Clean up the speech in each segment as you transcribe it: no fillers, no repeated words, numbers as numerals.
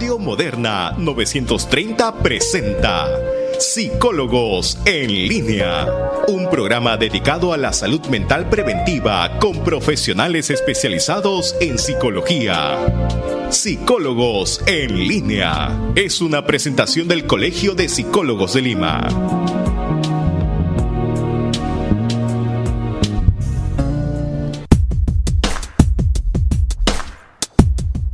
Radio Moderna 930 presenta Psicólogos en Línea, un programa dedicado a la salud mental preventiva con profesionales especializados en psicología. Psicólogos en Línea es una presentación del Colegio de Psicólogos de Lima.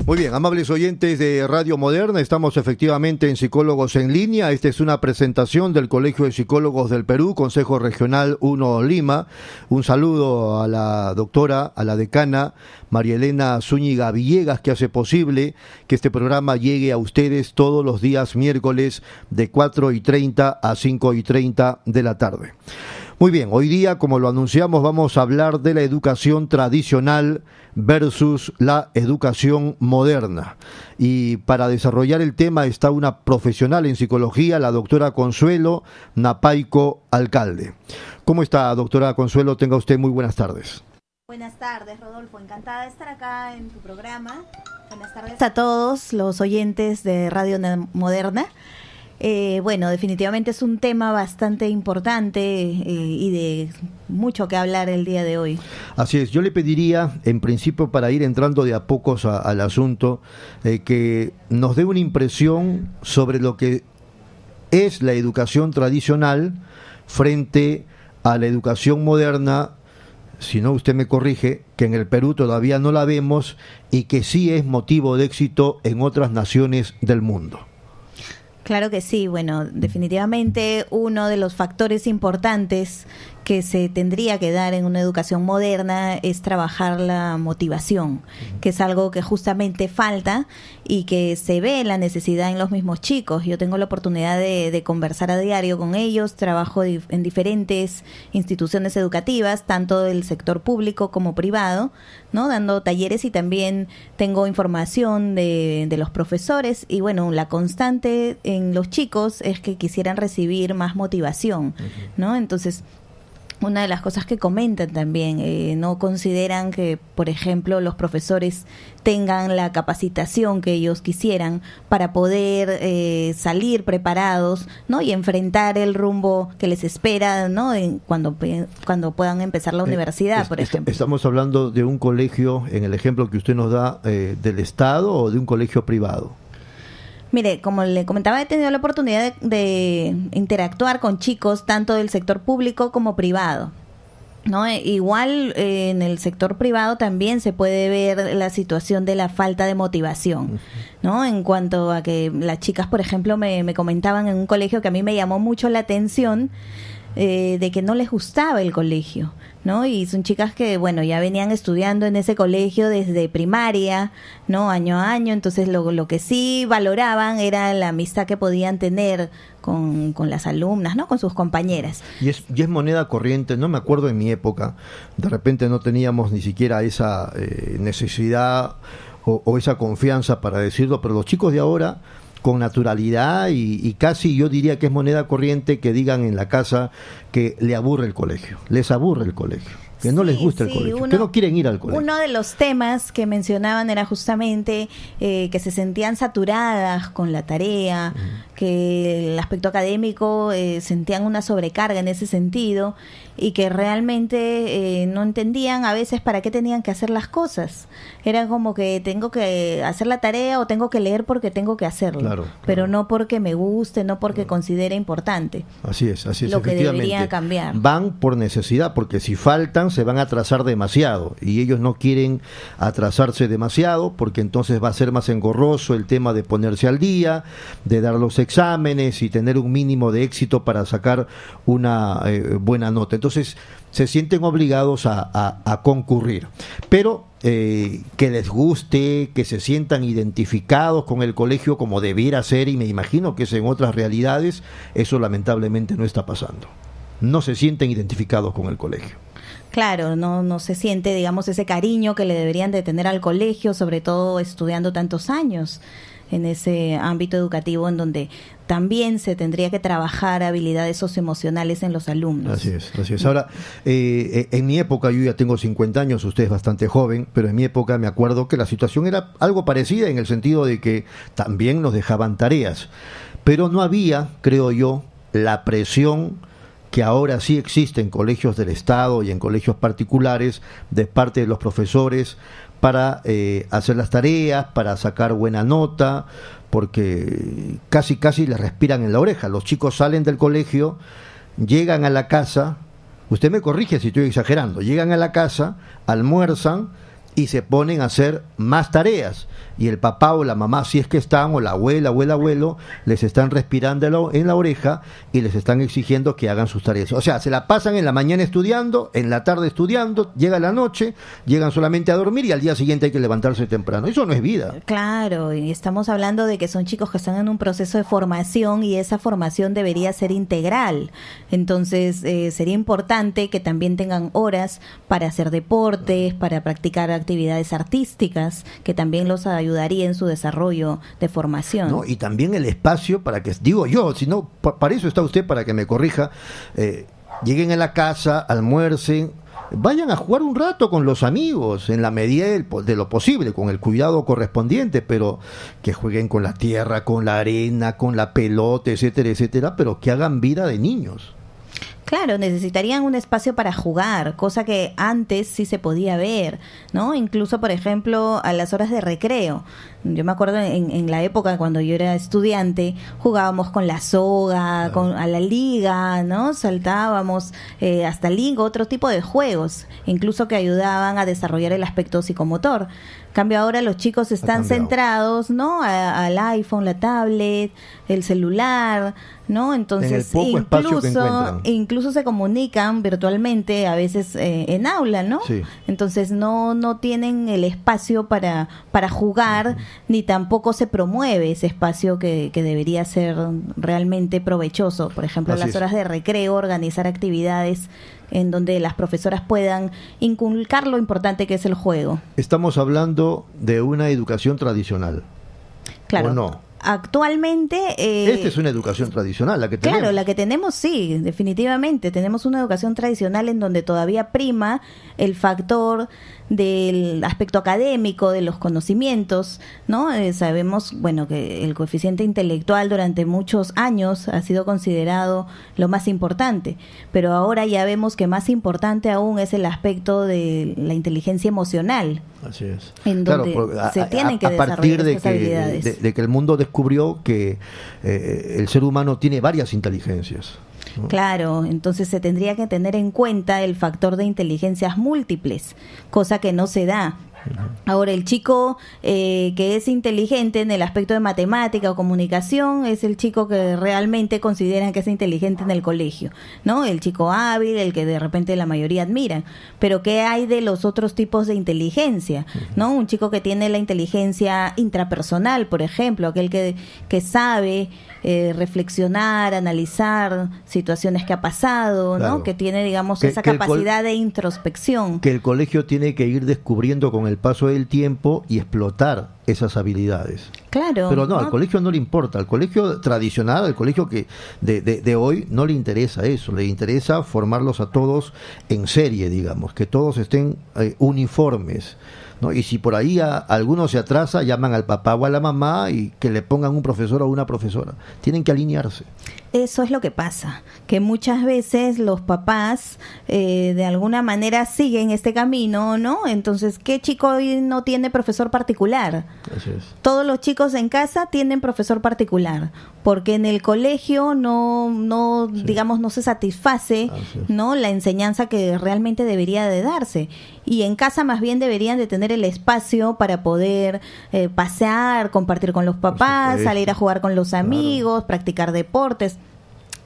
Muy bien, amables oyentes de Radio Moderna, estamos efectivamente en Psicólogos en Línea. Esta es una presentación del Colegio de Psicólogos del Perú, Consejo Regional 1 Lima. Un saludo a la doctora, a la decana María Elena Zúñiga Villegas, que hace posible que este programa llegue a ustedes todos los días miércoles de 4:30 a 5:30 de la tarde. Muy bien, hoy día, como lo anunciamos, vamos a hablar de la educación tradicional versus la educación moderna. Y para desarrollar el tema está una profesional en psicología, la doctora Consuelo Napaico Alcalde. ¿Cómo está, doctora Consuelo? Tenga usted muy buenas tardes. Buenas tardes, Rodolfo. Encantada de estar acá en tu programa. Buenas tardes a todos los oyentes de Radio Moderna. Bueno, definitivamente es un tema bastante importante y de mucho que hablar el día de hoy. Así es, yo le pediría, en principio, para ir entrando de a pocos al asunto, que nos dé una impresión sobre lo que es la educación tradicional frente a la educación moderna. Si no, usted me corrige, que en el Perú todavía no la vemos y que sí es motivo de éxito en otras naciones del mundo. Claro que sí, bueno, definitivamente uno de los factores importantes que se tendría que dar en una educación moderna es trabajar la motivación, que es algo que justamente falta y que se ve la necesidad en los mismos chicos. Yo tengo la oportunidad de conversar a diario con ellos, trabajo en diferentes instituciones educativas, tanto del sector público como privado, ¿no? Dando talleres, y también tengo información de los profesores, y bueno, la constante en los chicos es que quisieran recibir más motivación, ¿no? Entonces, una de las cosas que comentan también, no consideran que, por ejemplo, los profesores tengan la capacitación que ellos quisieran para poder salir preparados, ¿no? Y enfrentar el rumbo que les espera, ¿no? Cuando puedan empezar la universidad, por ejemplo. ¿Estamos hablando de un colegio, en el ejemplo que usted nos da, del Estado, o de un colegio privado? Mire, como le comentaba, he tenido la oportunidad de interactuar con chicos tanto del sector público como privado, ¿no? Igual en el sector privado también se puede ver la situación de la falta de motivación, ¿no? En cuanto a que las chicas, por ejemplo, me comentaban en un colegio que a mí me llamó mucho la atención, de que no les gustaba el colegio, ¿no? Y son chicas que, bueno, ya venían estudiando en ese colegio desde primaria, ¿no? Año a año. Entonces lo que sí valoraban era la amistad que podían tener con las alumnas, ¿no? Con sus compañeras. Y es moneda corriente. No me acuerdo en mi época, de repente no teníamos ni siquiera esa necesidad o esa confianza para decirlo, pero los chicos de ahora, con naturalidad y casi yo diría que es moneda corriente que digan en la casa que les aburre el colegio, que no les gusta el colegio, que no quieren ir al colegio. Uno de los temas que mencionaban era justamente que se sentían saturadas con la tarea, que el aspecto académico sentían una sobrecarga en ese sentido, y que realmente no entendían a veces para qué tenían que hacer las cosas. Era como que tengo que hacer la tarea o tengo que leer porque tengo que hacerlo, claro. Pero no porque me guste, no porque considere importante. Así es, lo que debería cambiar. Van por necesidad, porque si faltan se van a atrasar demasiado, y ellos no quieren atrasarse demasiado porque entonces va a ser más engorroso el tema de ponerse al día, de dar los exámenes y tener un mínimo de éxito para sacar una buena nota. Entonces se sienten obligados a concurrir, pero que les guste, que se sientan identificados con el colegio como debiera ser, y me imagino que es en otras realidades, eso lamentablemente no está pasando. No se sienten identificados con el colegio. Claro, no se siente, digamos, ese cariño que le deberían de tener al colegio, sobre todo estudiando tantos años. en ese ámbito educativo en donde también se tendría que trabajar habilidades socioemocionales en los alumnos. Así es, así es. Ahora, en mi época, yo ya tengo 50 años, usted es bastante joven, pero en mi época me acuerdo que la situación era algo parecida en el sentido de que también nos dejaban tareas, pero no había, creo yo, la presión que ahora sí existe en colegios del Estado y en colegios particulares de parte de los profesores para hacer las tareas, para sacar buena nota, porque casi les respiran en la oreja. Los chicos salen del colegio, llegan a la casa, usted me corrige si estoy exagerando, llegan a la casa, almuerzan y se ponen a hacer más tareas, y el papá o la mamá, si es que están, o la abuela o el abuelo, les están respirando en la oreja y les están exigiendo que hagan sus tareas. O sea, se la pasan en la mañana estudiando, en la tarde estudiando, llega la noche, llegan solamente a dormir y al día siguiente hay que levantarse temprano. Eso no es vida. Claro, y estamos hablando de que son chicos que están en un proceso de formación y esa formación debería ser integral. Entonces, sería importante que también tengan horas para hacer deportes, para practicar actividades artísticas, que también los ayudaría en su desarrollo de formación. ¿No? Y también el espacio para que, digo yo, si no, para eso está usted, para que me corrija, lleguen a la casa, almuercen, vayan a jugar un rato con los amigos, en la medida de lo posible, con el cuidado correspondiente, pero que jueguen con la tierra, con la arena, con la pelota, etcétera, etcétera, pero que hagan vida de niños. Claro, necesitarían un espacio para jugar, cosa que antes sí se podía ver, ¿no? Incluso, por ejemplo, a las horas de recreo. Yo me acuerdo en la época cuando yo era estudiante, jugábamos con la soga, a la liga, ¿no? Saltábamos hasta liga, otro tipo de juegos, incluso que ayudaban a desarrollar el aspecto psicomotor. En cambio, ahora los chicos están centrados, ¿no? Al iPhone, la tablet, el celular, ¿no? Entonces, incluso se comunican virtualmente, a veces en aula, ¿no? Sí. Entonces, no tienen el espacio para jugar, ni tampoco se promueve ese espacio que debería ser realmente provechoso. Por ejemplo, a las horas de recreo, organizar actividades en donde las profesoras puedan inculcar lo importante que es el juego. Estamos hablando de una educación tradicional. Claro. ¿O no? Actualmente... Esta es una educación tradicional, la que tenemos. Claro, la que tenemos, sí, definitivamente. Tenemos una educación tradicional en donde todavía prima el factor del aspecto académico, de los conocimientos, ¿no? Sabemos, bueno, que el coeficiente intelectual durante muchos años ha sido considerado lo más importante, pero ahora ya vemos que más importante aún es el aspecto de la inteligencia emocional. Así es. En donde se tienen que desarrollar estas habilidades. De que el mundo descubrió que el ser humano tiene varias inteligencias, ¿no? Claro, entonces se tendría que tener en cuenta el factor de inteligencias múltiples, cosa que no se da. Ahora, el chico que es inteligente en el aspecto de matemática o comunicación es el chico que realmente consideran que es inteligente en el colegio, ¿no? El chico hábil, el que de repente la mayoría admiran. Pero ¿qué hay de los otros tipos de inteligencia? ¿No? Un chico que tiene la inteligencia intrapersonal, por ejemplo, aquel que sabe reflexionar, analizar situaciones que ha pasado, claro, ¿no? Que tiene, digamos, esa capacidad de introspección. Que el colegio tiene que ir descubriendo con el paso del tiempo y explotar esas habilidades. Claro. Pero no, al colegio no le importa. Al colegio tradicional, al colegio que de hoy, no le interesa eso. Le interesa formarlos a todos en serie, digamos, que todos estén uniformes, ¿no? Y si por ahí alguno se atrasa, llaman al papá o a la mamá y que le pongan un profesor o una profesora. Tienen que alinearse. Eso es lo que pasa, que muchas veces los papás de alguna manera siguen este camino, ¿no? Entonces, ¿qué chico hoy no tiene profesor particular? Así es. Todos los chicos en casa tienen profesor particular, porque en el colegio no sí, digamos, no se satisface, ¿no? La enseñanza que realmente debería de darse. Y en casa más bien deberían de tener el espacio para poder pasear, compartir con los papás, salir a jugar con los amigos, claro, practicar deportes,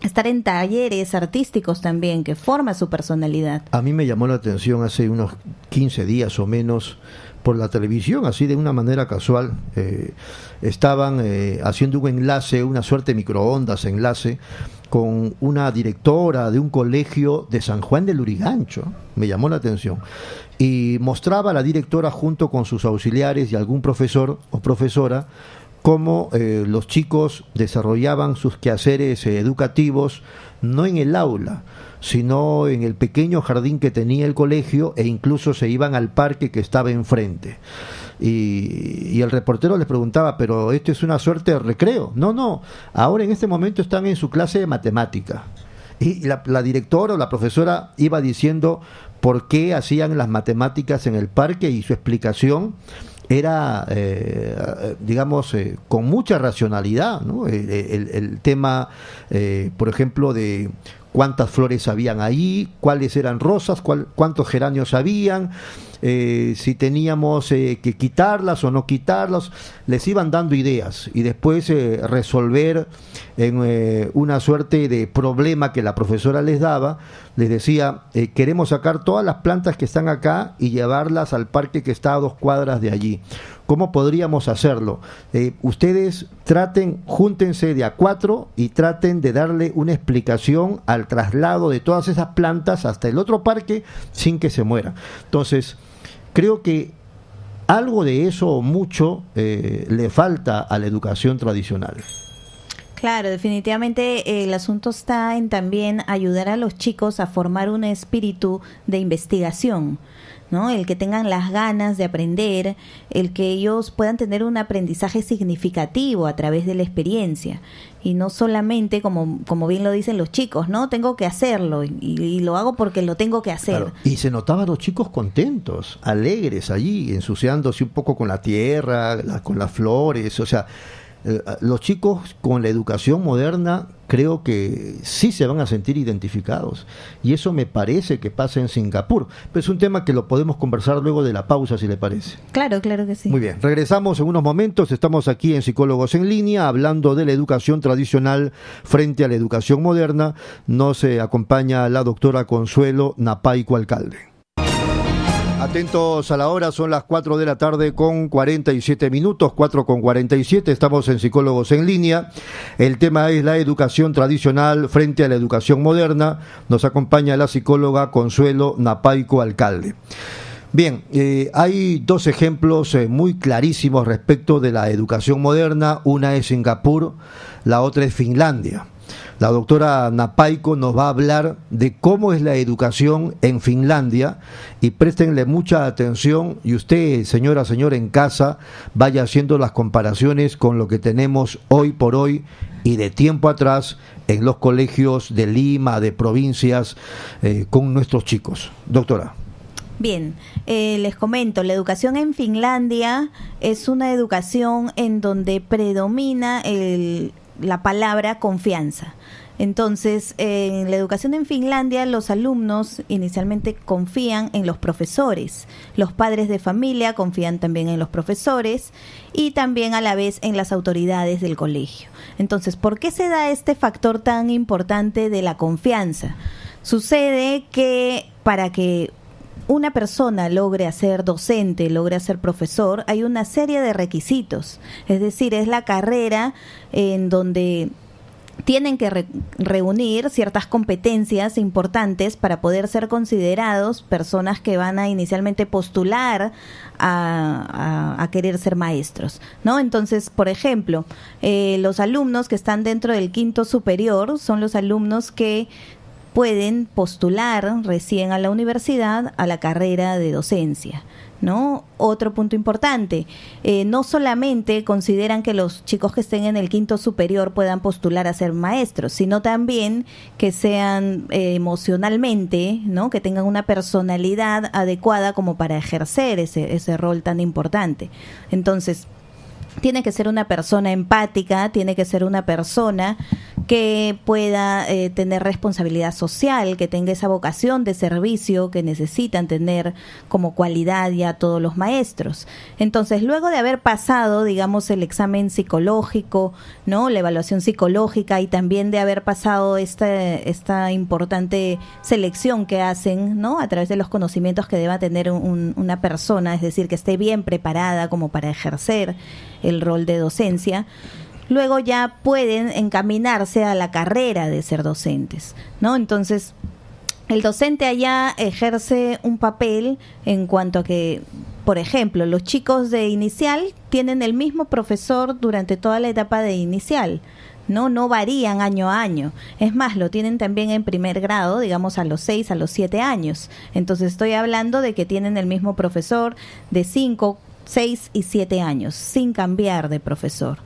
estar en talleres artísticos también, que forma su personalidad. A mí me llamó la atención hace unos 15 días o menos por la televisión, así de una manera casual, estaban haciendo un enlace, una suerte de microondas enlace, con una directora de un colegio de San Juan del Lurigancho. Me llamó la atención. Y mostraba a la directora junto con sus auxiliares y algún profesor o profesora cómo los chicos desarrollaban sus quehaceres educativos no en el aula, sino en el pequeño jardín que tenía el colegio, e incluso se iban al parque que estaba enfrente. Y el reportero les preguntaba, pero esto es una suerte de recreo. No, ahora en este momento están en su clase de matemática. Y la directora o la profesora iba diciendo por qué hacían las matemáticas en el parque, y su explicación era, con mucha racionalidad, ¿no? El tema, por ejemplo, de cuántas flores habían ahí, cuáles eran rosas, cuántos geranios habían, si teníamos que quitarlas o no quitarlas, les iban dando ideas, y después resolver en una suerte de problema que la profesora les daba. Les decía, queremos sacar todas las plantas que están acá y llevarlas al parque que está a 2 cuadras de allí. ¿Cómo podríamos hacerlo? Ustedes júntense de a 4 y traten de darle una explicación al traslado de todas esas plantas hasta el otro parque sin que se mueran. Entonces, creo que algo de eso, o mucho, le falta a la educación tradicional. Claro, definitivamente el asunto está en también ayudar a los chicos a formar un espíritu de investigación, ¿no? El que tengan las ganas de aprender, el que ellos puedan tener un aprendizaje significativo a través de la experiencia, y no solamente, como bien lo dicen los chicos, ¿no? Tengo que hacerlo y lo hago porque lo tengo que hacer. Claro. Y se notaban los chicos contentos, alegres allí, ensuciándose un poco con la tierra, con las flores, o sea, los chicos con la educación moderna creo que sí se van a sentir identificados, y eso me parece que pasa en Singapur, pero es un tema que lo podemos conversar luego de la pausa, si le parece. Claro que sí. Muy bien, regresamos en unos momentos. Estamos aquí en Psicólogos en Línea hablando de la educación tradicional frente a la educación moderna. Nos acompaña la doctora Consuelo Napaico Alcalde. Atentos a la hora, son las 4 de la tarde con 47 minutos, 4:47, estamos en Psicólogos en Línea. El tema es la educación tradicional frente a la educación moderna. Nos acompaña la psicóloga Consuelo Napaico Alcalde. Bien, hay 2 ejemplos muy clarísimos respecto de la educación moderna. Una es Singapur, la otra es Finlandia. La doctora Napaico nos va a hablar de cómo es la educación en Finlandia, y préstenle mucha atención, y usted, señor en casa, vaya haciendo las comparaciones con lo que tenemos hoy por hoy y de tiempo atrás en los colegios de Lima, de provincias, con nuestros chicos. Doctora. Bien, les comento, la educación en Finlandia es una educación en donde predomina la palabra confianza. Entonces, en la educación en Finlandia, los alumnos inicialmente confían en los profesores, los padres de familia confían también en los profesores, y también a la vez en las autoridades del colegio. Entonces, ¿por qué se da este factor tan importante de la confianza? Sucede que para que una persona logre ser docente, logre ser profesor, hay una serie de requisitos. Es decir, es la carrera en donde tienen que reunir ciertas competencias importantes para poder ser considerados personas que van a inicialmente postular a querer ser maestros, ¿no? Entonces, por ejemplo, los alumnos que están dentro del quinto superior son los alumnos que pueden postular recién a la universidad a la carrera de docencia, ¿no? Otro punto importante, no solamente consideran que los chicos que estén en el quinto superior puedan postular a ser maestros, sino también que sean emocionalmente, ¿no? Que tengan una personalidad adecuada como para ejercer ese rol tan importante. Entonces, tiene que ser una persona empática, tiene que ser una persona que pueda tener responsabilidad social, que tenga esa vocación de servicio que necesitan tener como cualidad ya todos los maestros. Entonces, luego de haber pasado, digamos, el examen psicológico, ¿no? La evaluación psicológica, y también de haber pasado esta importante selección que hacen, ¿no? A través de los conocimientos que deba tener una persona, es decir, que esté bien preparada como para ejercer el rol de docencia. Luego ya pueden encaminarse a la carrera de ser docentes, ¿no? Entonces, el docente allá ejerce un papel en cuanto a que por ejemplo, los chicos de inicial tienen el mismo profesor durante toda la etapa de inicial. No varían año a año. Es más, lo tienen también en primer grado, digamos a los 6, a los 7 años. Entonces estoy hablando de que tienen el mismo profesor de 5, 6 y 7 años, sin cambiar de profesor,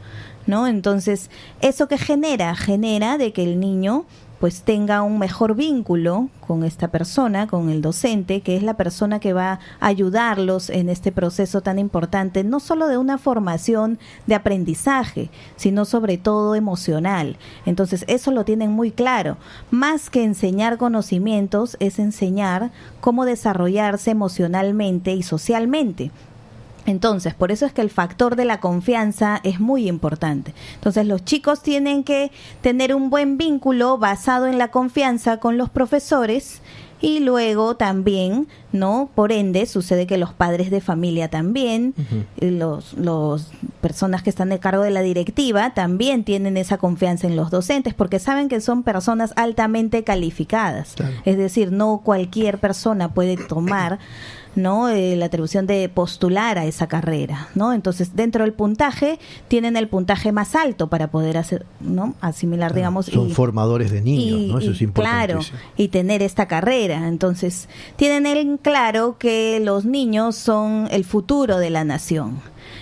¿no? Entonces, ¿eso qué genera? Genera de que el niño pues tenga un mejor vínculo con esta persona, con el docente, que es la persona que va a ayudarlos en este proceso tan importante, no solo de una formación de aprendizaje, sino sobre todo emocional. Entonces, eso lo tienen muy claro. Más que enseñar conocimientos, es enseñar cómo desarrollarse emocionalmente y socialmente. Entonces, por eso es que el factor de la confianza es muy importante. Entonces, los chicos tienen que tener un buen vínculo basado en la confianza con los profesores y luego también, ¿no? Por ende, sucede que los padres de familia también, los personas que están de cargo de la directiva también tienen esa confianza en los docentes porque saben que son personas altamente calificadas. Claro. Es decir, no cualquier persona puede tomar, ¿no? La atribución de postular a esa carrera, ¿no? Entonces, dentro del puntaje, tienen el puntaje más alto para poder hacer, ¿no? Asimilar, digamos. Son formadores de niños, ¿no? Eso es importante. Claro, y tener esta carrera. Entonces, tienen en claro que los niños son el futuro de la nación.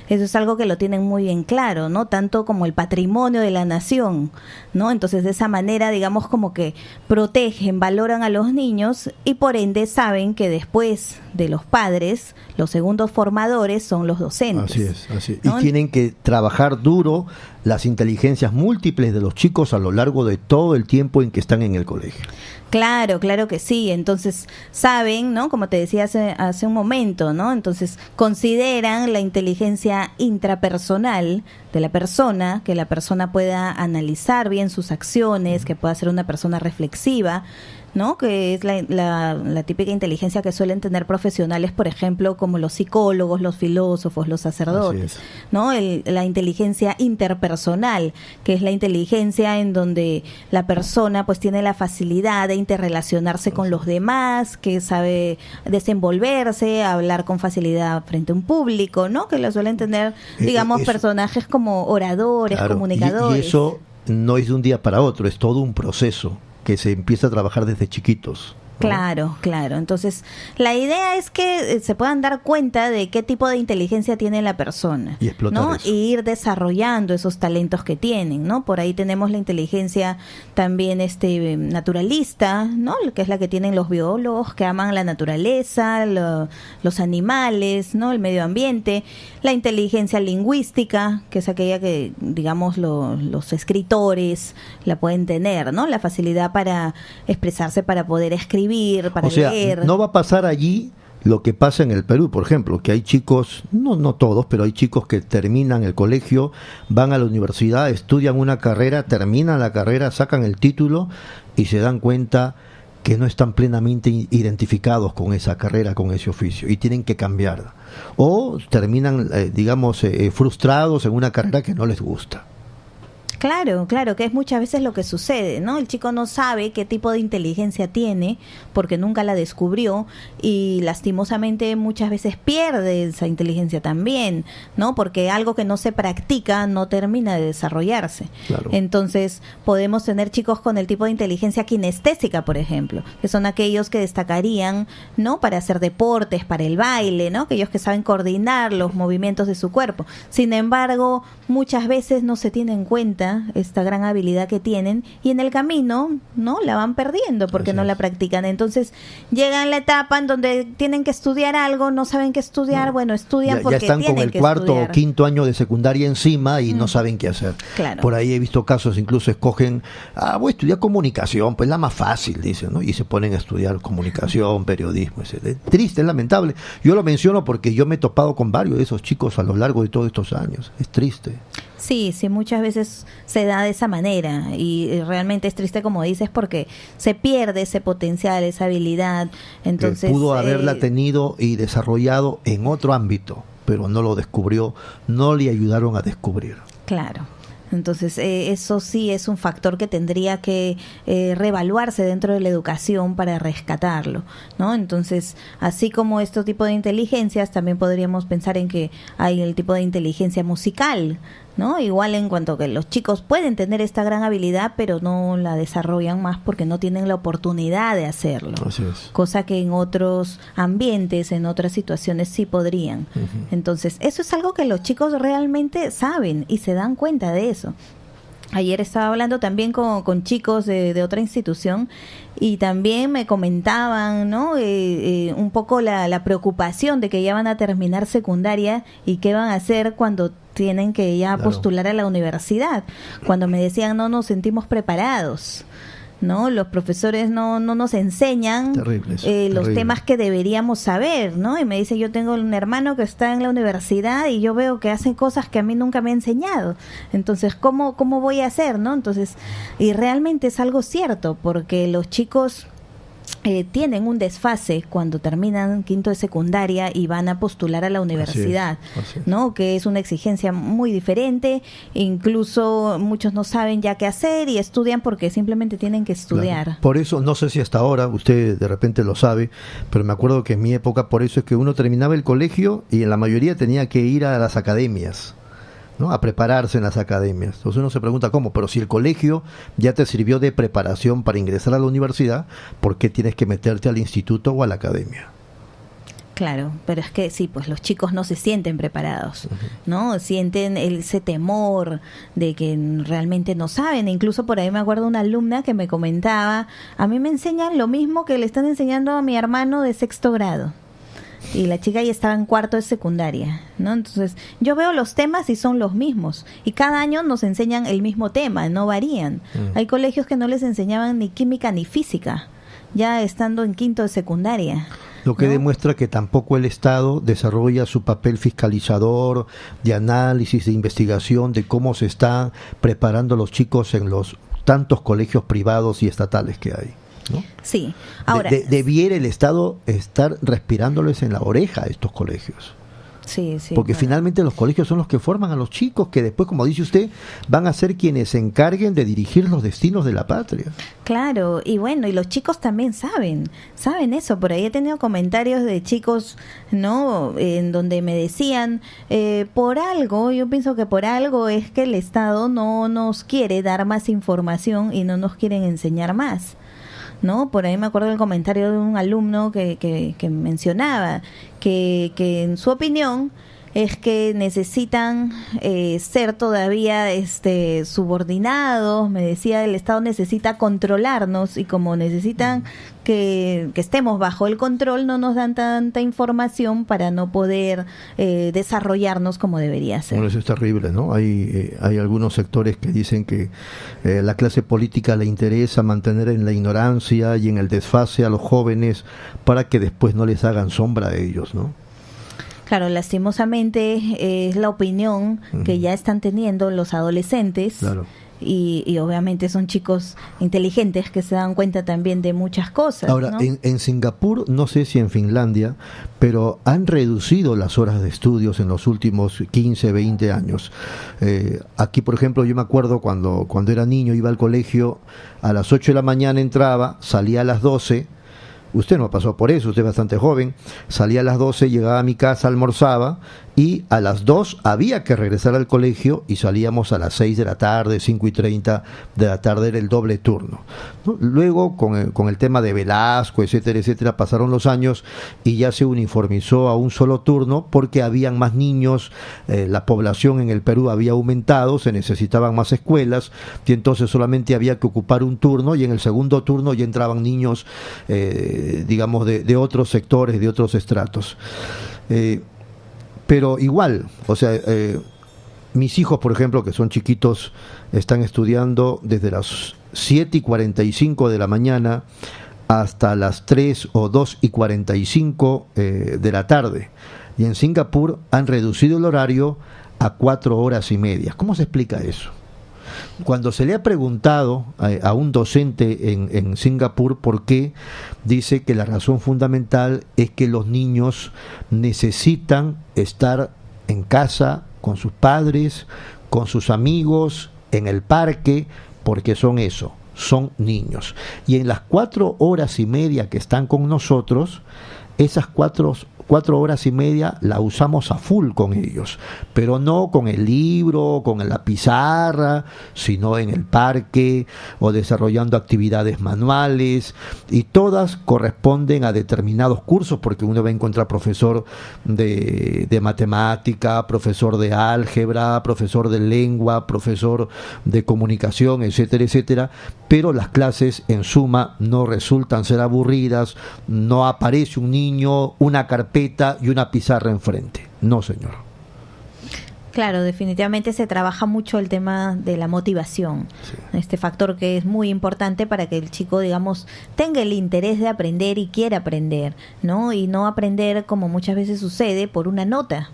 Eso es algo que lo tienen muy bien claro, ¿no? Tanto como el patrimonio de la nación, ¿no? Entonces, de esa manera, digamos, como que protegen, valoran a los niños y por ende saben que después de los padres, los segundos formadores son los docentes. Así es, así es. ¿No? Y tienen que trabajar duro las inteligencias múltiples de los chicos a lo largo de todo el tiempo en que están en el colegio. Claro, claro que sí. Entonces, saben, ¿no? Como te decía hace un momento, ¿no? Entonces, consideran la inteligencia intrapersonal de la persona, que la persona pueda analizar bien sus acciones, que pueda ser una persona reflexiva, ¿no? Que es la típica inteligencia que suelen tener profesionales, por ejemplo, como los psicólogos, los filósofos, los sacerdotes, ¿no? La inteligencia interpersonal, que es la inteligencia en donde la persona pues tiene la facilidad de interrelacionarse con los demás, que sabe desenvolverse, hablar con facilidad frente a un público, ¿no? Que lo suelen tener, digamos, personajes como oradores, claro, comunicadores. Y eso no es de un día para otro, es todo un proceso que se empieza a trabajar desde chiquitos, ¿no? Claro, claro. Entonces, la idea es que se puedan dar cuenta de qué tipo de inteligencia tiene la persona, y explotar, ¿no? eso. Y ir desarrollando esos talentos que tienen, ¿no? Por ahí tenemos la inteligencia también naturalista, ¿no? Que es la que tienen los biólogos que aman la naturaleza, los animales, ¿no? El medio ambiente. La inteligencia lingüística, que es aquella que, digamos, los escritores la pueden tener, ¿no? La facilidad para expresarse, para poder escribir, para leer. No va a pasar allí lo que pasa en el Perú, por ejemplo, que hay chicos, no todos, pero hay chicos que terminan el colegio, van a la universidad, estudian una carrera, terminan la carrera, sacan el título y se dan cuenta que no están plenamente identificados con esa carrera, con ese oficio, y tienen que cambiar. O terminan, frustrados en una carrera que no les gusta. Claro, claro, que es muchas veces lo que sucede, ¿no? El chico no sabe qué tipo de inteligencia tiene porque nunca la descubrió y lastimosamente muchas veces pierde esa inteligencia también, ¿no? Porque algo que no se practica no termina de desarrollarse. Claro. Entonces, podemos tener chicos con el tipo de inteligencia kinestésica, por ejemplo, que son aquellos que destacarían, ¿no? Para hacer deportes, para el baile, ¿no? Aquellos que saben coordinar los movimientos de su cuerpo. Sin embargo, muchas veces no se tiene en cuenta esta gran habilidad que tienen y en el camino no la van perdiendo porque no la practican. Entonces llegan la etapa en donde tienen que estudiar algo, no saben qué estudiar, estudian porque ya están tienen con el que cuarto estudiar. o quinto año de secundaria encima y no saben qué hacer. Claro. Por ahí he visto casos, incluso escogen, voy a estudiar comunicación, pues la más fácil, dicen, ¿no? Y se ponen a estudiar comunicación, periodismo, etc. Triste, es lamentable. Yo lo menciono porque yo me he topado con varios de esos chicos a lo largo de todos estos años. Es triste. Sí, muchas veces se da de esa manera y realmente es triste, como dices, porque se pierde ese potencial, esa habilidad. Entonces, que pudo haberla tenido y desarrollado en otro ámbito, pero no lo descubrió, no le ayudaron a descubrir. Claro. Entonces, eso sí es un factor que tendría que reevaluarse dentro de la educación para rescatarlo, ¿no? Entonces, así como este tipo de inteligencias, también podríamos pensar en que hay el tipo de inteligencia musical, ¿no? Igual en cuanto que los chicos pueden tener esta gran habilidad, pero no la desarrollan más porque no tienen la oportunidad de hacerlo. Así es. Cosa que en otros ambientes, en otras situaciones sí podrían. Entonces, eso es algo que los chicos realmente saben y se dan cuenta de eso. Ayer estaba hablando también con chicos de otra institución y también me comentaban, ¿no? Un poco la preocupación de que ya van a terminar secundaria y qué van a hacer cuando tienen que ya postular a la universidad. Cuando me decían, no nos sentimos preparados, ¿no? Los profesores no nos enseñan los temas que deberíamos saber, ¿no? Y me dice, yo tengo un hermano que está en la universidad y yo veo que hace cosas que a mí nunca me ha enseñado. Entonces, ¿cómo voy a hacer, no? Entonces, y realmente es algo cierto, porque los chicos tienen un desfase cuando terminan quinto de secundaria y van a postular a la universidad, así es. ¿No? Que es una exigencia muy diferente, incluso muchos no saben ya qué hacer y estudian porque simplemente tienen que estudiar. Claro. Por eso, no sé si hasta ahora, usted de repente lo sabe, pero me acuerdo que en mi época, por eso es que uno terminaba el colegio y en la mayoría tenía que ir a las academias, ¿no? A prepararse en las academias. Entonces uno se pregunta cómo, pero si el colegio ya te sirvió de preparación para ingresar a la universidad, ¿por qué tienes que meterte al instituto o a la academia? Claro, pero es que sí, pues los chicos no se sienten preparados, ¿no? Sienten ese temor de que realmente no saben. Incluso por ahí me acuerdo una alumna que me comentaba, a mí me enseñan lo mismo que le están enseñando a mi hermano de 6º grado. Y la chica ya estaba en 4º de secundaria, ¿no? Entonces, yo veo los temas y son los mismos. Y cada año nos enseñan el mismo tema, no varían. Hay colegios que no les enseñaban ni química ni física, ya estando en 5º de secundaria. Lo que demuestra que tampoco el Estado desarrolla su papel fiscalizador, de análisis, de investigación, de cómo se están preparando los chicos en los tantos colegios privados y estatales que hay, ¿no? Sí. Ahora, debiera el Estado estar respirándoles en la oreja a estos colegios. Sí, porque claro. Finalmente los colegios son los que forman a los chicos, que después, como dice usted, van a ser quienes se encarguen de dirigir los destinos de la patria. Claro, y bueno, y los chicos también saben eso. Por ahí he tenido comentarios de chicos, ¿no? En donde me decían, por algo, yo pienso que por algo es que el Estado no nos quiere dar más información y no nos quieren enseñar más, ¿no? Por ahí me acuerdo del comentario de un alumno que mencionaba que en su opinión es que necesitan ser todavía subordinados. Me decía, el Estado necesita controlarnos y como necesitan que estemos bajo el control, no nos dan tanta información para no poder desarrollarnos como debería ser. Bueno, eso es terrible, ¿no? Hay algunos sectores que dicen que la clase política le interesa mantener en la ignorancia y en el desfase a los jóvenes para que después no les hagan sombra a ellos, ¿no? Claro, lastimosamente es la opinión que ya están teniendo los adolescentes. Claro. Y obviamente son chicos inteligentes que se dan cuenta también de muchas cosas. Ahora, ¿no? En Singapur, no sé si en Finlandia, pero han reducido las horas de estudios en los últimos 15, 20 años. Aquí, por ejemplo, yo me acuerdo cuando era niño, iba al colegio, a las 8 de la mañana entraba, salía a las 12. Usted no pasó por eso, usted es bastante joven. Salía a las 12, llegaba a mi casa, almorzaba y a las 2 había que regresar al colegio y salíamos a las 6 de la tarde, 5:30 de la tarde, era el doble turno, ¿no? Luego, con el tema de Velasco, etcétera, etcétera, pasaron los años y ya se uniformizó a un solo turno porque habían más niños, la población en el Perú había aumentado, se necesitaban más escuelas y entonces solamente había que ocupar un turno y en el segundo turno ya entraban niños, digamos, de otros sectores, de otros estratos. Pero igual, o sea, mis hijos, por ejemplo, que son chiquitos, están estudiando desde las 7:45 de la mañana hasta las 3 o 2:45 de la tarde. Y en Singapur han reducido el horario a 4 horas y media. ¿Cómo se explica eso? Cuando se le ha preguntado a un docente en Singapur por qué, dice que la razón fundamental es que los niños necesitan estar en casa con sus padres, con sus amigos, en el parque, porque son eso, son niños. Y en las 4 horas y media que están con nosotros, esas 4 horas y media la usamos a full con ellos, pero no con el libro, con la pizarra, sino en el parque o desarrollando actividades manuales, y todas corresponden a determinados cursos, porque uno va a encontrar profesor de matemática, profesor de álgebra, profesor de lengua, profesor de comunicación, etcétera, etcétera, pero las clases en suma no resultan ser aburridas, no aparece un niño, una carpeta y una pizarra enfrente. No, señor. Claro, definitivamente se trabaja mucho el tema de la motivación, sí. Este factor que es muy importante para que el chico, digamos, tenga el interés de aprender y quiera aprender, ¿no? Y no aprender, como muchas veces sucede, por una nota.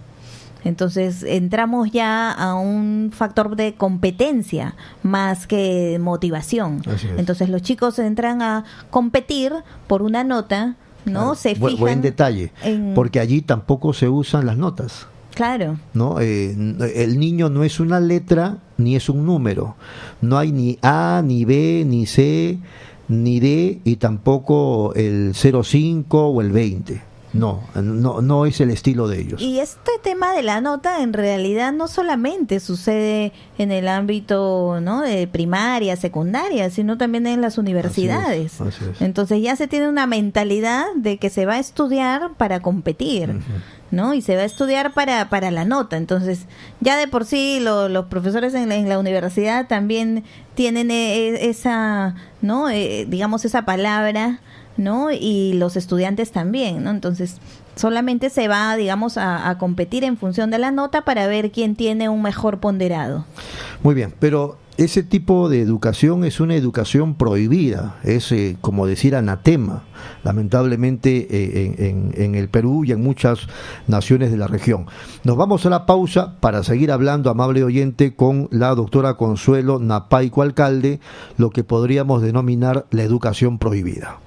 Entonces entramos ya a un factor de competencia más que motivación. Entonces los chicos entran a competir por una nota, ¿no? Claro. Se fijan buen detalle, porque allí tampoco se usan las notas. Claro. ¿No? El niño no es una letra ni es un número. No hay ni A, ni B, ni C, ni D, y tampoco el 05 o el 20. No es el estilo de ellos. Y este tema de la nota en realidad no solamente sucede en el ámbito, ¿no?, de primaria, secundaria, sino también en las universidades. Así es. Entonces ya se tiene una mentalidad de que se va a estudiar para competir, ¿no? Y se va a estudiar para la nota. Entonces ya de por sí los profesores en la universidad también tienen esa, ¿no?, digamos, esa palabra, ¿no? Y los estudiantes también, ¿no? Entonces solamente se va, digamos, a competir en función de la nota para ver quién tiene un mejor ponderado. Muy bien, pero ese tipo de educación es una educación prohibida, es como decir anatema, lamentablemente en el Perú y en muchas naciones de la región. Nos vamos a la pausa para seguir hablando, amable oyente, con la doctora Consuelo Napaico Alcalde, lo que podríamos denominar la educación prohibida.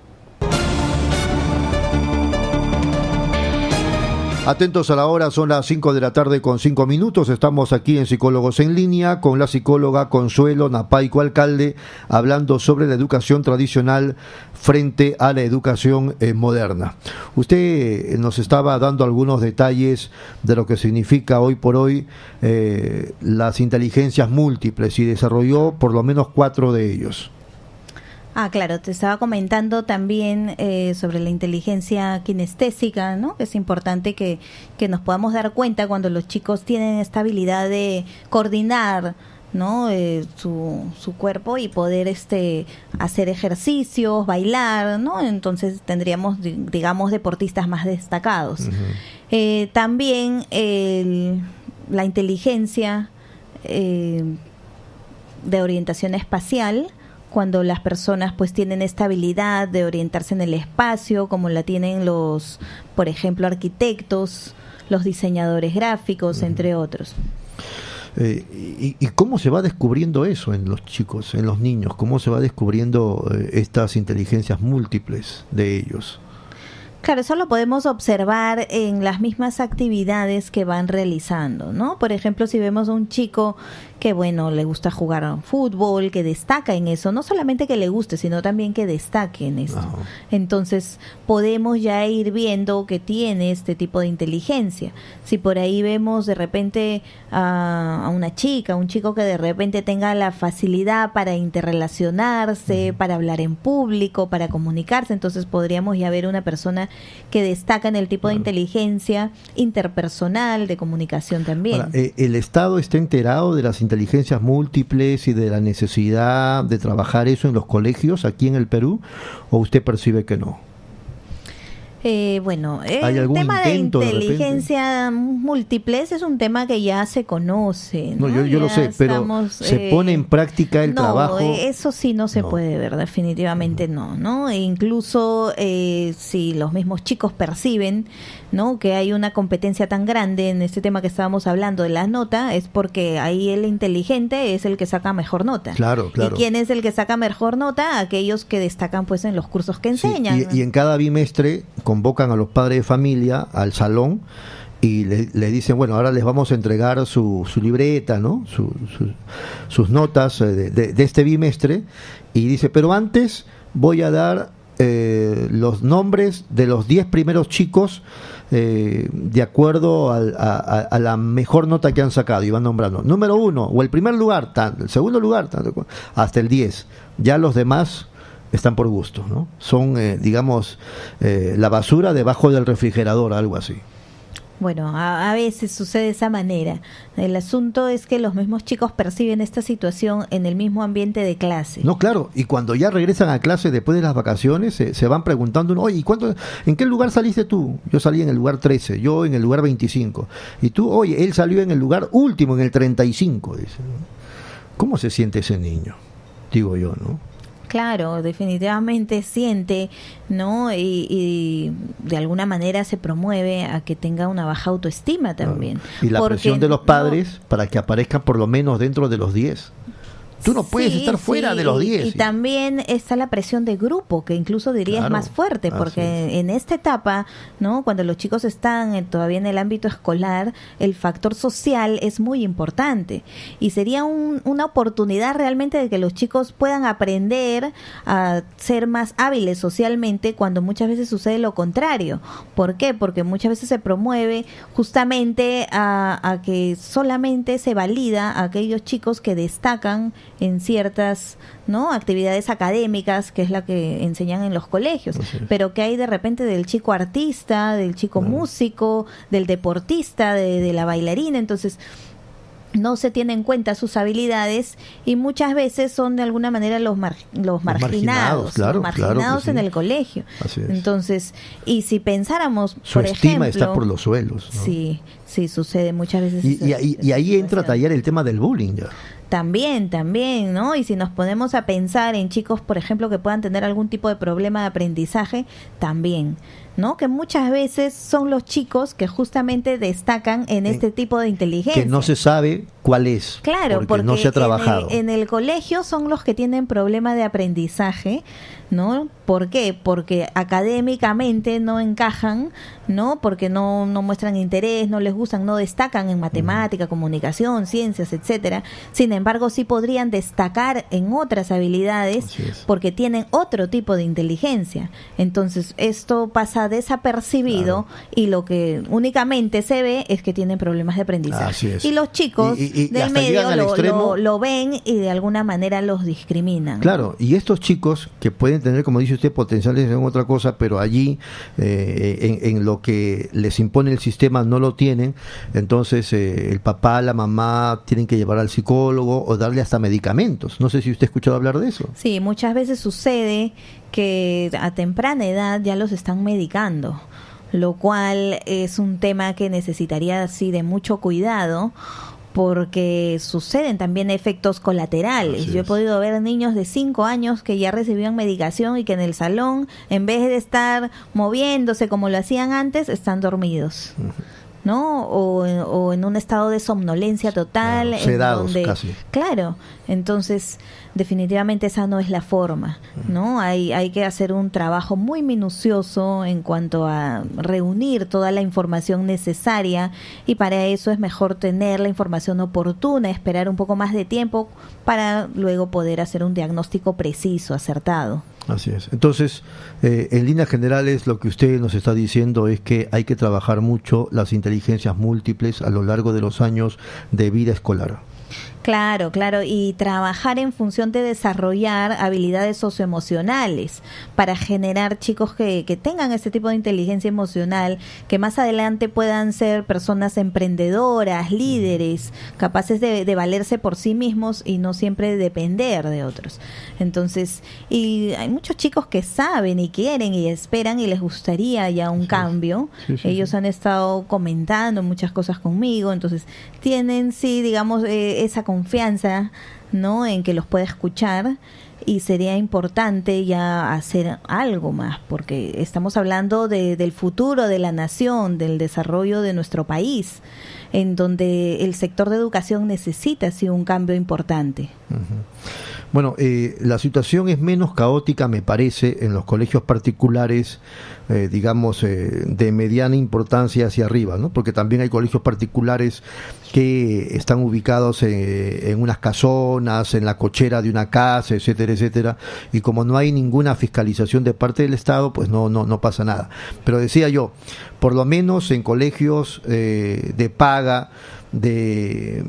Atentos a la hora, son las 5 de la tarde con 5 minutos. Estamos aquí en Psicólogos en Línea con la psicóloga Consuelo Napaico Alcalde, hablando sobre la educación tradicional frente a la educación moderna. Usted nos estaba dando algunos detalles de lo que significa hoy por hoy las inteligencias múltiples, y desarrolló por lo menos 4 de ellos. Claro, te estaba comentando también sobre la inteligencia kinestésica, ¿no? Es importante que nos podamos dar cuenta cuando los chicos tienen esta habilidad de coordinar, ¿no?, su cuerpo y poder hacer ejercicios, bailar, ¿no? Entonces tendríamos, digamos, deportistas más destacados. Uh-huh. También la inteligencia de orientación espacial, cuando las personas pues tienen esta habilidad de orientarse en el espacio, como la tienen los, por ejemplo, arquitectos, los diseñadores gráficos, entre otros. ¿Y cómo se va descubriendo eso en los chicos, en los niños? ¿Cómo se va descubriendo estas inteligencias múltiples de ellos? Claro, eso lo podemos observar en las mismas actividades que van realizando, ¿no? Por ejemplo, si vemos a un chico que, bueno, le gusta jugar fútbol, que destaca en eso, no solamente que le guste, sino también que destaque en esto. Uh-huh. Entonces, podemos ya ir viendo que tiene este tipo de inteligencia. Si por ahí vemos de repente a una chica, un chico que de repente tenga la facilidad para interrelacionarse, uh-huh, para hablar en público, para comunicarse, entonces podríamos ya ver una persona que destaca en el tipo de inteligencia interpersonal, de comunicación también. Ahora, ¿el Estado está enterado de las inteligencias múltiples y de la necesidad de trabajar eso en los colegios aquí en el Perú, o usted percibe que no? Bueno, el tema de inteligencia múltiples es un tema que ya se conoce, ¿no? Yo lo sé, pero ¿se pone en práctica el trabajo? Eso sí no se puede ver, definitivamente no. E incluso si los mismos chicos perciben, ¿no?, que hay una competencia tan grande en este tema que estábamos hablando de la nota, es porque ahí el inteligente es el que saca mejor nota. Claro. ¿Y quién es el que saca mejor nota? Aquellos que destacan pues en los cursos que enseñan. Sí, y en cada bimestre convocan a los padres de familia al salón y le dicen, bueno, ahora les vamos a entregar su libreta, ¿no? Sus notas de este bimestre, y dice, pero antes voy a dar los nombres de los 10 primeros chicos de acuerdo a la mejor nota que han sacado, y van nombrando número 1 o el primer lugar, el segundo lugar, hasta el 10. Ya los demás están por gusto, ¿no? Son, digamos, la basura debajo del refrigerador, algo así. Bueno, a veces sucede de esa manera. El asunto es que los mismos chicos perciben esta situación en el mismo ambiente de clase. No, claro, y cuando ya regresan a clase después de las vacaciones, se van preguntando, oye, ¿en qué lugar saliste tú? Yo salí en el lugar 13, yo en el lugar 25. Y tú, oye, él salió en el lugar último, en el 35, dice. ¿Cómo se siente ese niño? Digo yo, ¿no? Claro, definitivamente siente, ¿no? Y de alguna manera se promueve a que tenga una baja autoestima también. Y la presión de los padres para que aparezcan por lo menos dentro de los 10. Tú no puedes estar fuera de los 10. Y también está la presión de grupo, que incluso diría es más fuerte, porque en esta etapa, ¿no? Cuando los chicos están todavía en el ámbito escolar, el factor social es muy importante. Y sería una oportunidad realmente de que los chicos puedan aprender a ser más hábiles socialmente, cuando muchas veces sucede lo contrario. ¿Por qué? Porque muchas veces se promueve justamente a que solamente se valida a aquellos chicos que destacan en ciertas, ¿no?, actividades académicas, que es la que enseñan en los colegios, pero que hay de repente del chico artista, del chico músico, del deportista, de la bailarina. Entonces no se tienen en cuenta sus habilidades y muchas veces son de alguna manera los marginados, claro, marginados en el colegio. Entonces, y si pensáramos, su por estima ejemplo, está por los suelos, ¿no? Sí, sucede muchas veces. Y ahí entra a tallar el tema del bullying ya. También, ¿no? Y si nos ponemos a pensar en chicos, por ejemplo, que puedan tener algún tipo de problema de aprendizaje, también, ¿no? Que muchas veces son los chicos que justamente destacan en este tipo de inteligencia. Que no se sabe cuál es. Claro, porque no se ha trabajado. En el colegio son los que tienen problema de aprendizaje, ¿no? ¿Por qué? Porque académicamente no encajan, ¿no? Porque no muestran interés, no les gustan, no destacan en matemática, comunicación, ciencias, etcétera. Sin embargo, sí podrían destacar en otras habilidades porque tienen otro tipo de inteligencia. Entonces, esto pasa desapercibido y lo que únicamente se ve es que tienen problemas de aprendizaje. Así es. Y los chicos del medio lo ven y de alguna manera los discriminan. Claro, y estos chicos que pueden tener, como dice usted, potenciales en otra cosa, pero allí en lo que les impone el sistema no lo tienen, entonces el papá, la mamá tienen que llevar al psicólogo o darle hasta medicamentos. No sé si usted ha escuchado hablar de eso. Sí, muchas veces sucede que a temprana edad ya los están medicando, lo cual es un tema que necesitaría sí de mucho cuidado, porque suceden también efectos colaterales. Yo he podido ver niños de 5 años que ya recibían medicación y que en el salón, en vez de estar moviéndose como lo hacían antes, están dormidos, ¿no? O en un estado de somnolencia total. Claro, sedados casi. Claro, entonces definitivamente esa no es la forma, ¿no? Hay que hacer un trabajo muy minucioso en cuanto a reunir toda la información necesaria, y para eso es mejor tener la información oportuna, esperar un poco más de tiempo para luego poder hacer un diagnóstico preciso, acertado. Así es. Entonces, en líneas generales, lo que usted nos está diciendo es que hay que trabajar mucho las inteligencias múltiples a lo largo de los años de vida escolar. Claro, y trabajar en función de desarrollar habilidades socioemocionales para generar chicos que tengan este tipo de inteligencia emocional, que más adelante puedan ser personas emprendedoras, líderes, capaces de valerse por sí mismos y no siempre depender de otros. Entonces, y hay muchos chicos que saben y quieren y esperan y les gustaría ya un cambio. Ellos han estado comentando muchas cosas conmigo, entonces tienen, sí, digamos, esa confianza, ¿no? En que los pueda escuchar, y sería importante ya hacer algo más, porque estamos hablando del futuro de la nación, del desarrollo de nuestro país, en donde el sector de educación necesita sí un cambio importante. Bueno, la situación es menos caótica, me parece, en los colegios particulares, digamos, de mediana importancia hacia arriba, ¿no? Porque también hay colegios particulares que están ubicados en unas casonas, en la cochera de una casa, etcétera, etcétera, y como no hay ninguna fiscalización de parte del Estado, pues no pasa nada. Pero decía yo, por lo menos en colegios de paga, de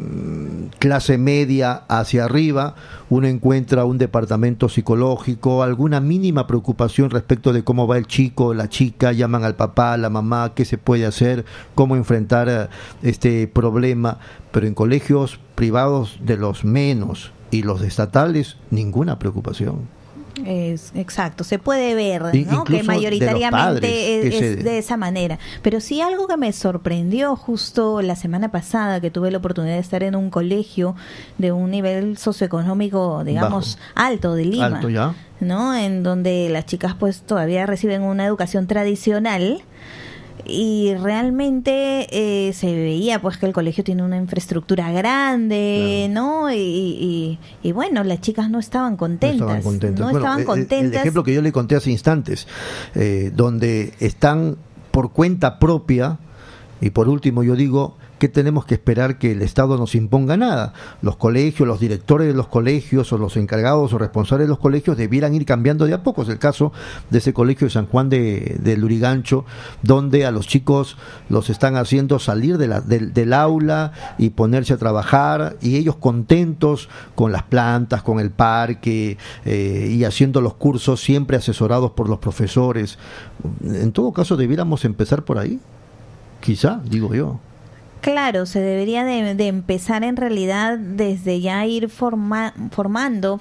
clase media hacia arriba, uno encuentra un departamento psicológico, alguna mínima preocupación respecto de cómo va el chico, la chica, llaman al papá, a la mamá, qué se puede hacer, cómo enfrentar este problema. Pero en colegios privados, de los menos, y los estatales, ninguna preocupación. Es exacto, se puede ver, ¿no? Que mayoritariamente es de esa manera. Pero sí, algo que me sorprendió justo la semana pasada, que tuve la oportunidad de estar en un colegio de un nivel socioeconómico, digamos, alto de Lima, alto ya, ¿no? En donde las chicas pues todavía reciben una educación tradicional. Y realmente se veía pues que el colegio tiene una infraestructura grande, claro, ¿no? Y bueno, las chicas no estaban contentas. El ejemplo que yo le conté hace instantes, donde están por cuenta propia, y por último yo digo, ¿qué tenemos que esperar que el Estado nos imponga nada? Los colegios, los directores de los colegios o los encargados o responsables de los colegios debieran ir cambiando de a poco. Es el caso de ese colegio de San Juan de Lurigancho, donde a los chicos los están haciendo salir del aula y ponerse a trabajar, y ellos contentos con las plantas, con el parque, y haciendo los cursos siempre asesorados por los profesores. En todo caso debiéramos empezar por ahí, quizá, digo yo. Claro, se debería de empezar en realidad desde ya ir formalizando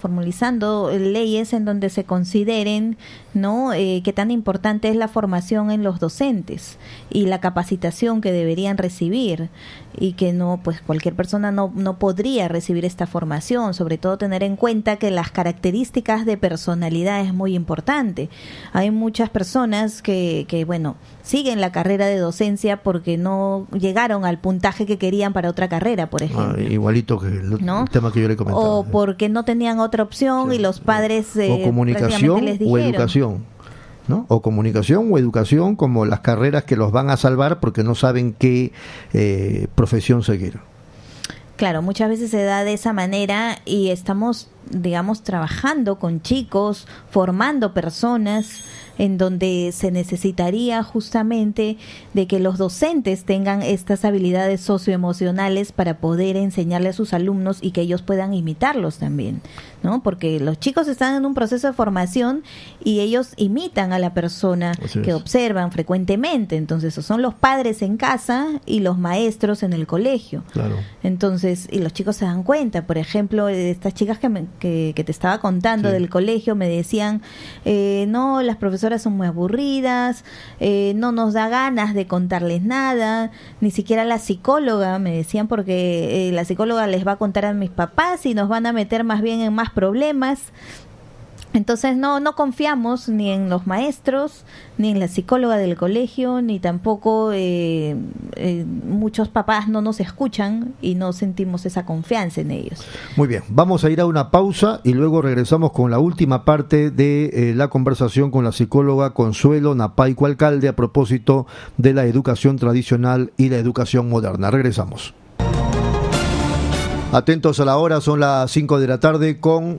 leyes en donde se consideren, ¿no? Qué tan importante es la formación en los docentes y la capacitación que deberían recibir, y que no, pues cualquier persona no podría recibir esta formación, sobre todo tener en cuenta que las características de personalidad es muy importante. Hay muchas personas que bueno, siguen la carrera de docencia porque no llegaron al puntaje que querían para otra carrera, por ejemplo. Igualito que el tema que yo le comentaba. O porque no tenían otra opción, sí, y los padres o comunicación les dijeron, o educación, ¿no? O comunicación o educación, como las carreras que los van a salvar porque no saben qué profesión seguir. Claro, muchas veces se da de esa manera, y estamos, digamos, trabajando con chicos, formando personas, en donde se necesitaría justamente de que los docentes tengan estas habilidades socioemocionales para poder enseñarle a sus alumnos y que ellos puedan imitarlos también, ¿no? Porque los chicos están en un proceso de formación y ellos imitan a la persona que observan frecuentemente. Entonces, son los padres en casa y los maestros en el colegio. Claro. Entonces, y los chicos se dan cuenta. Por ejemplo, de estas chicas que te estaba contando, sí, del colegio, me decían, no, las profesoras son muy aburridas, no nos da ganas de contarles nada, ni siquiera la psicóloga, me decían, porque la psicóloga les va a contar a mis papás y nos van a meter más bien en más problemas. Entonces no confiamos ni en los maestros, ni en la psicóloga del colegio, ni tampoco muchos papás no nos escuchan y no sentimos esa confianza en ellos. Muy bien, vamos a ir a una pausa y luego regresamos con la última parte de la conversación con la psicóloga Consuelo Napaico Alcalde a propósito de la educación tradicional y la educación moderna. Regresamos. Atentos a la hora, son las 5 de la tarde con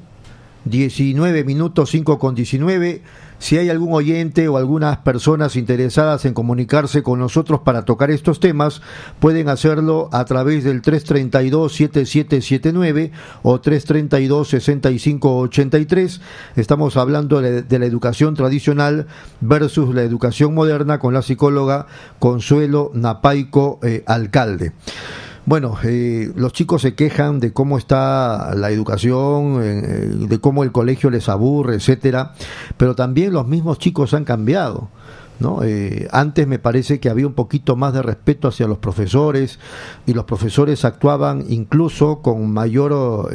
19 minutos, 5:19. Si hay algún oyente o algunas personas interesadas en comunicarse con nosotros para tocar estos temas, pueden hacerlo a través del 332-7779 o 332-6583. Estamos hablando de la educación tradicional versus la educación moderna con la psicóloga Consuelo Napaico Alcalde. Bueno, los chicos se quejan de cómo está la educación, de cómo el colegio les aburre, etcétera, pero también los mismos chicos han cambiado. ¿no? Antes me parece que había un poquito más de respeto hacia los profesores, y los profesores actuaban incluso con mayor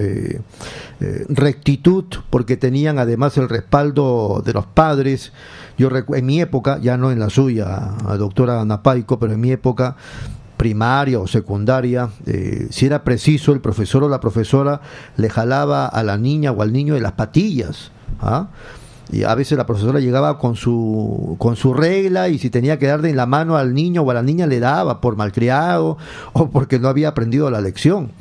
rectitud, porque tenían además el respaldo de los padres. Yo en mi época, ya no en la suya, doctora Ana Paico, pero en mi época primaria o secundaria, si era preciso, el profesor o la profesora le jalaba a la niña o al niño de las patillas, ¿ah? Y a veces la profesora llegaba con su regla, y si tenía que darle en la mano al niño o a la niña, le daba por malcriado o porque no había aprendido la lección.